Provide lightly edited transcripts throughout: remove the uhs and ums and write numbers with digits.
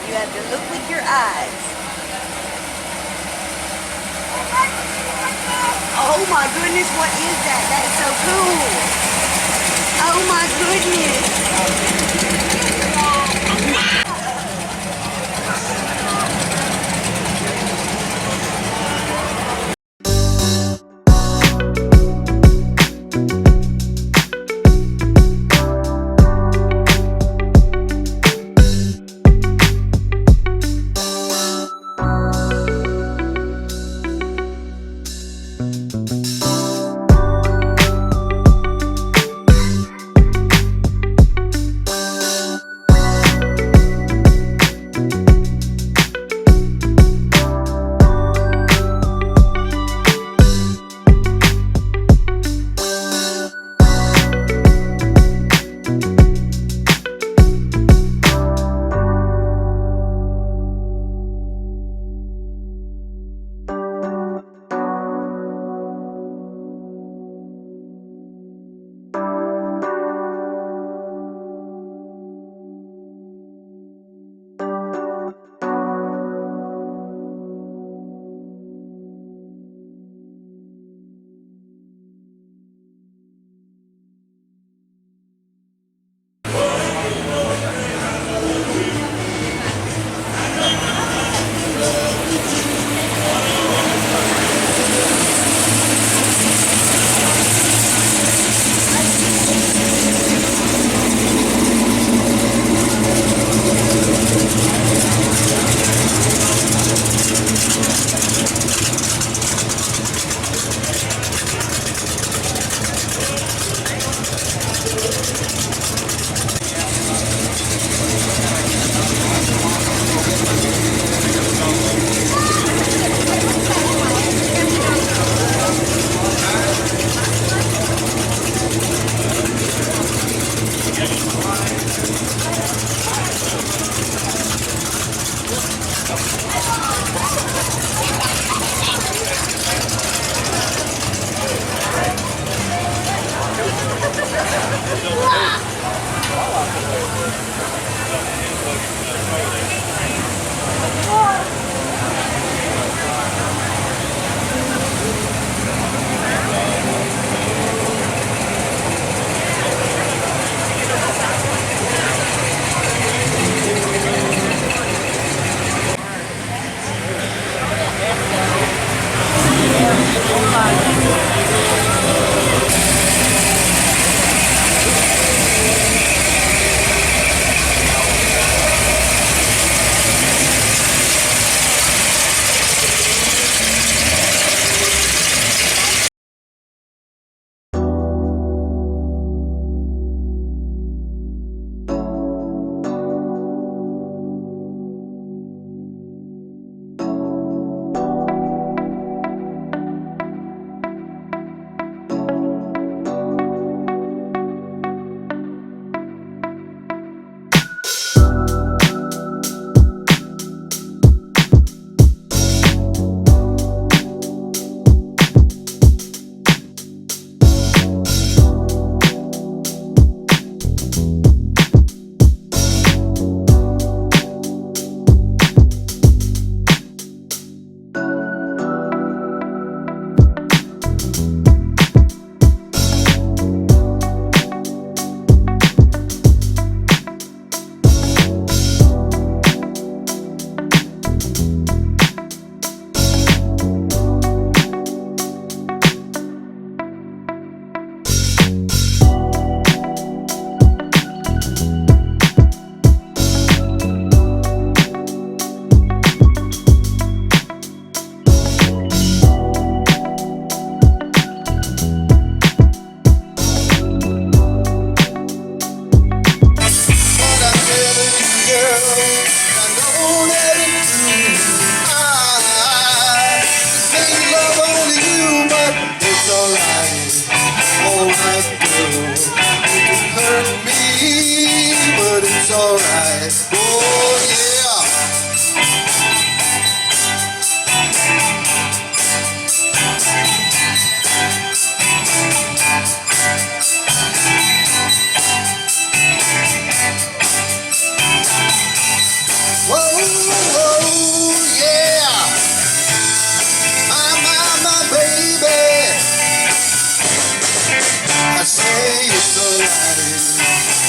You have to look with your eyes. Oh my goodness, what is that? That's so cool. Oh my goodness.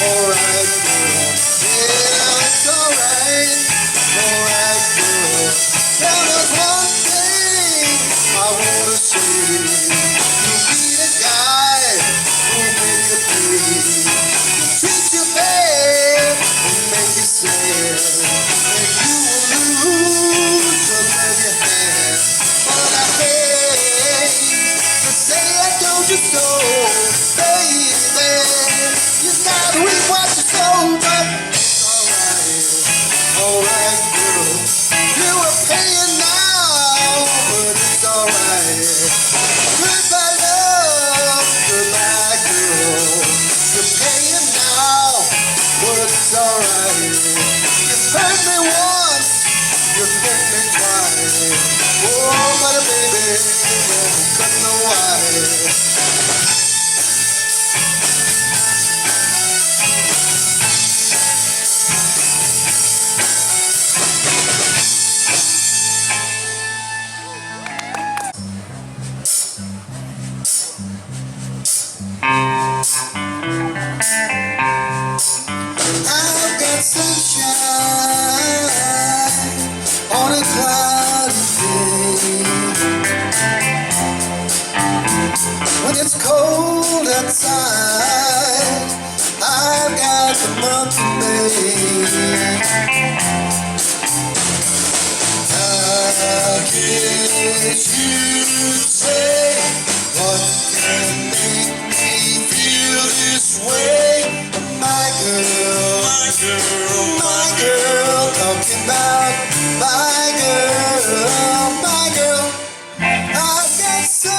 Alright, girl. Yeah, it's alright. Alright, girl. Now there's one thing I wanna say. You be the guy who make you pay, treat you bad and make you sad, and you will lose the love you have. But I hate to say I told you so, baby. You gotta reap what you sow, but it's alright, girl. You are paying now, but it's alright. Goodbye, love, goodbye, girl. You're paying now, but it's alright. You've hurt me once, you've hurt me twice. Oh, but baby, there's no why. I've got sunshine on a cloudy day. When it's cold outside, I've got the month of May. I guess you'd say, what can make me feel this way? My girl, my girl, my girl, talking about my girl, my girl. I've got so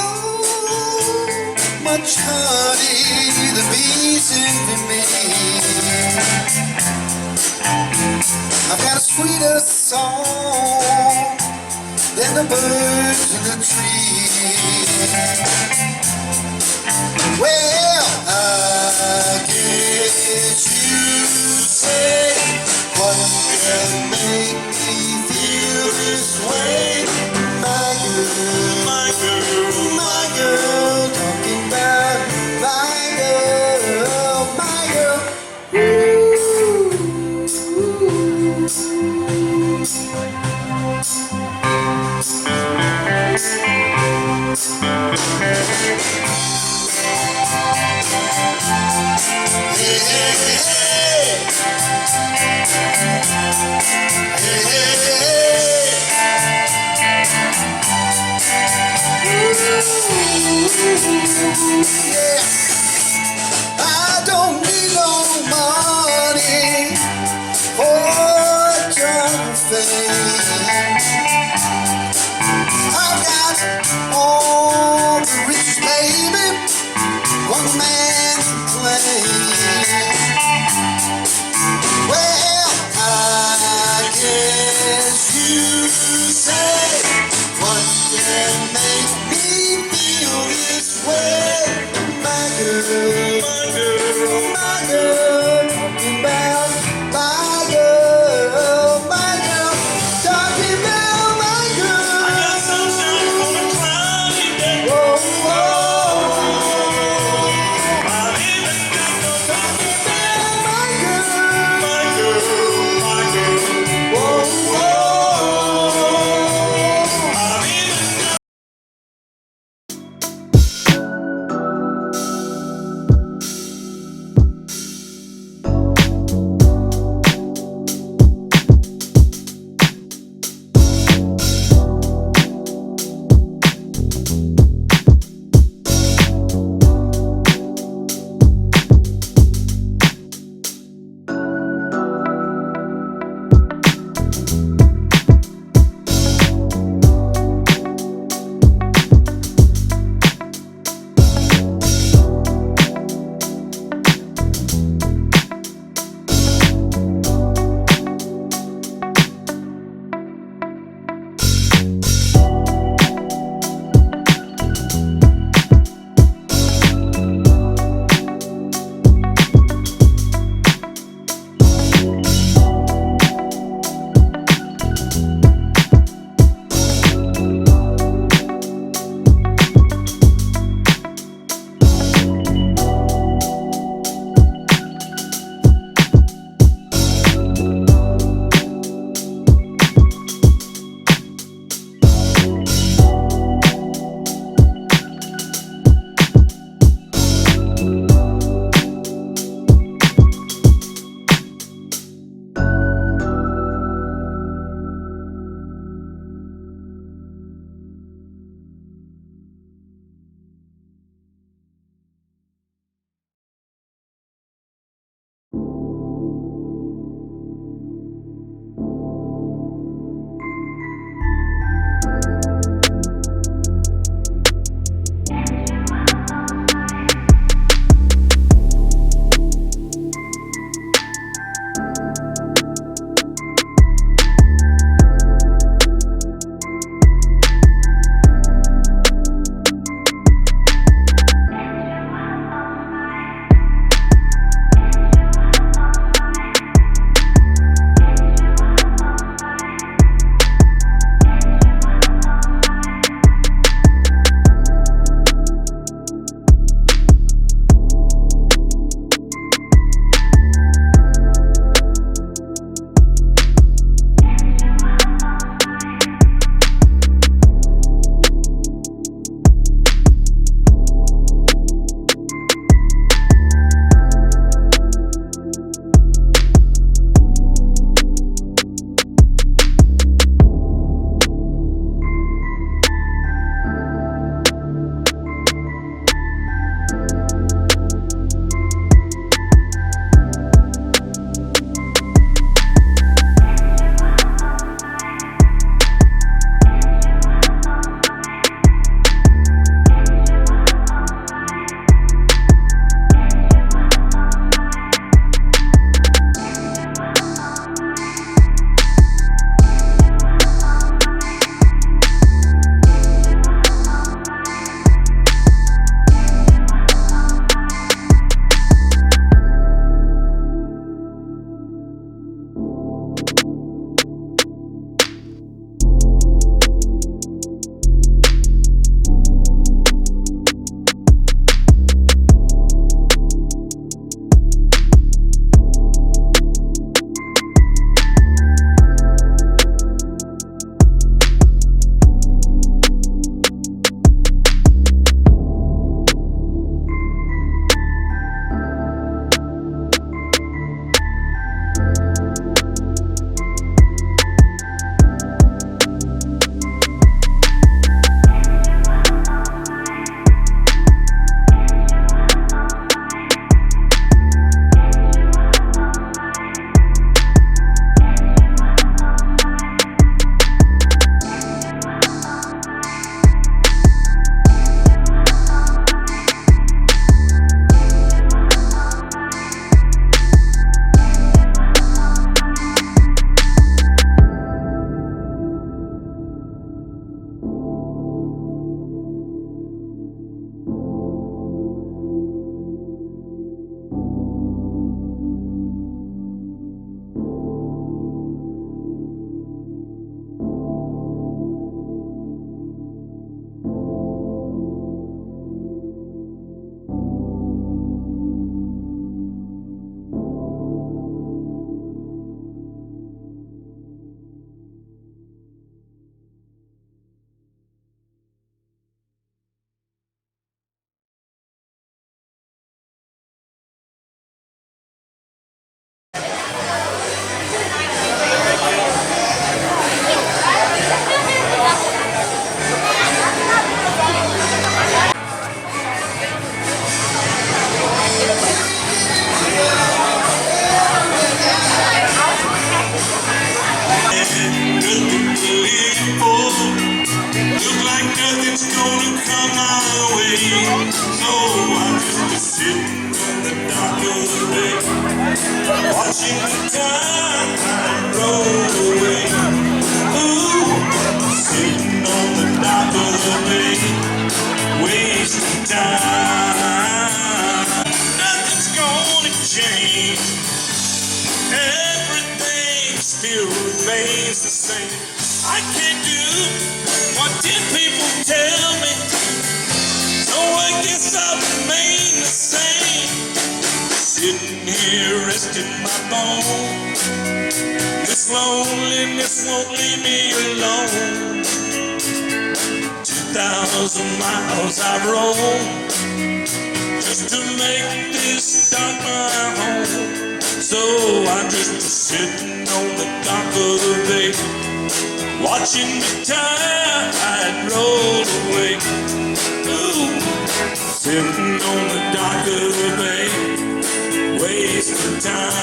much honey, the bees envy me. I've got a sweeter song than the birds in the trees. Well, I guess you say, what can make me feel this way? My girl, my girl, my girl, talking about my girl, my girl. Hey, hey, hey. Hey, hey, hey. Yeah. I don't need no money for a job of fame. I've got all the riches, baby, one man can claim. Well, I guess you say, what can make me feel this way? My girl, my girl, my girl, talking about my girl, my girl, talking about my girl. I got sunshine on a cloudy day. Whoa, whoa. I'll even talking about my girl, my girl, my girl. Whoa, whoa. I'll even So I'm just sitting on the dock of the bay, watching the time roll away. Ooh, sitting on the dock of the bay, wasting time. Nothing's gonna change. Everything still remains the same. I can't do what 10 people tell me, so I guess I'll remain the same. Sitting here resting my bones. This loneliness won't leave me alone. 2,000 miles I've roamed just to make this dock my home. So I'm just sitting on the dock of the bay, watching the tide roll away. Ooh, sitting on the dock of the bay, wasting time.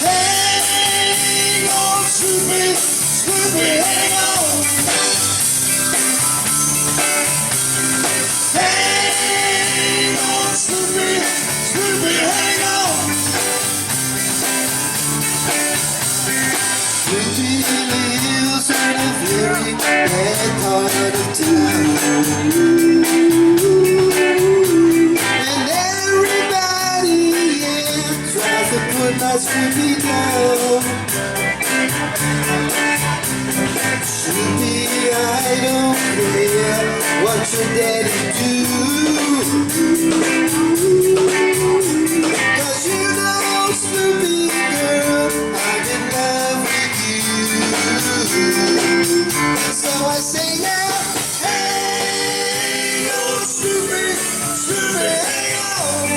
Hang on to me, hang on. Hang on to me, hang on. Snoopy lives in a very bad part of town, and everybody tries to put my Snoopy down. Snoopy, I don't care what your daddy do, 'cause you know, Snoopy girl, I'm in love with you. So I say, yeah, hey, oh Snoopy, hang on.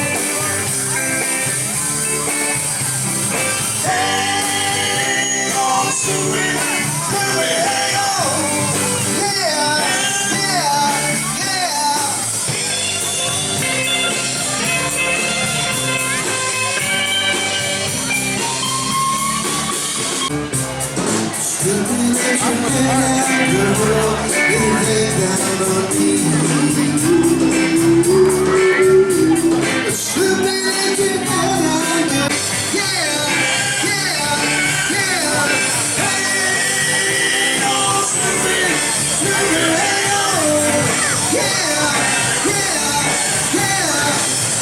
Hey, oh Snoopy, hang on. Yeah, yeah, yeah. Snoopy, let your head out, girl, and lay down on me. Snoopy, let your head out, girl. Yeah, yeah, yeah. Hang on, Snoopy, hang on. Yeah, yeah, yeah.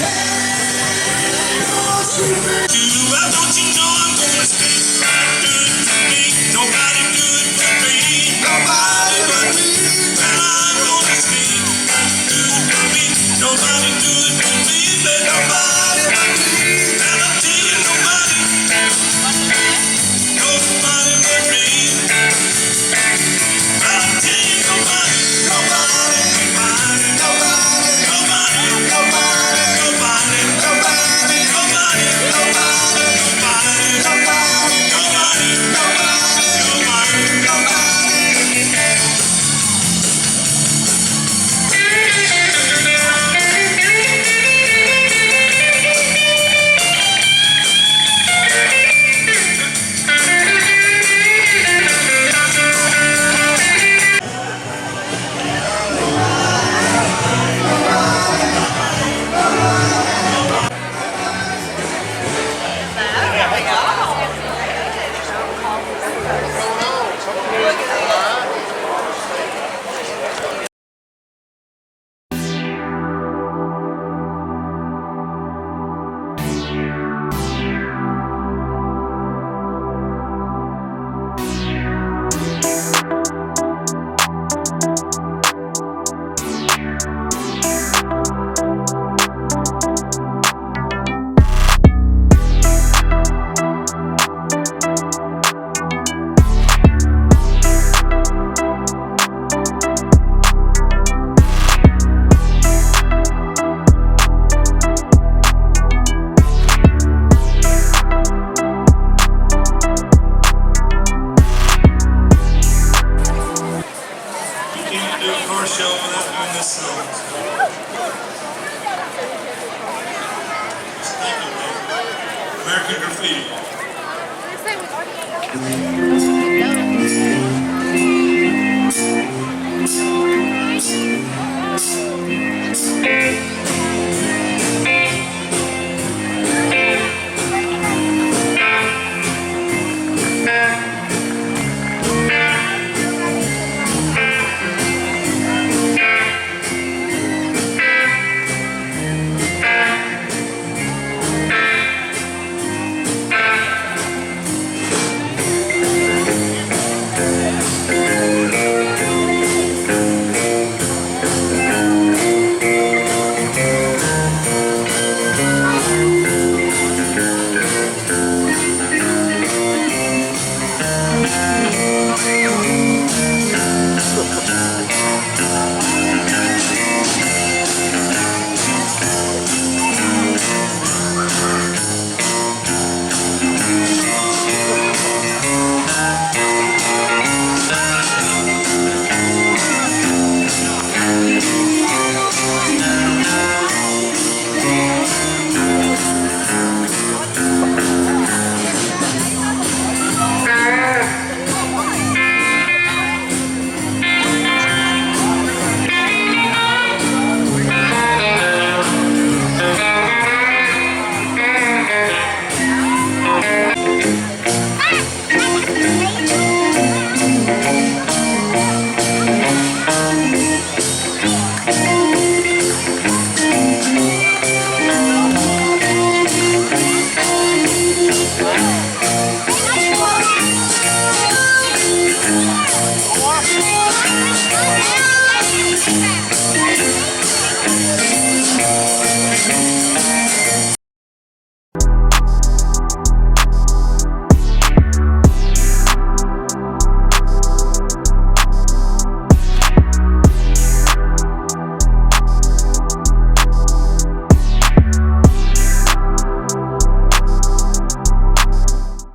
Hang on, Snoopy. Well, don't you know I'm gonna stay right good to me? Nobody good but me. Nobody but me. Well, I'm gonna stay right good to me. Nobody good but me, but nobody but me. And I'll tell you, nobody but me. I'll tell you, nobody but me.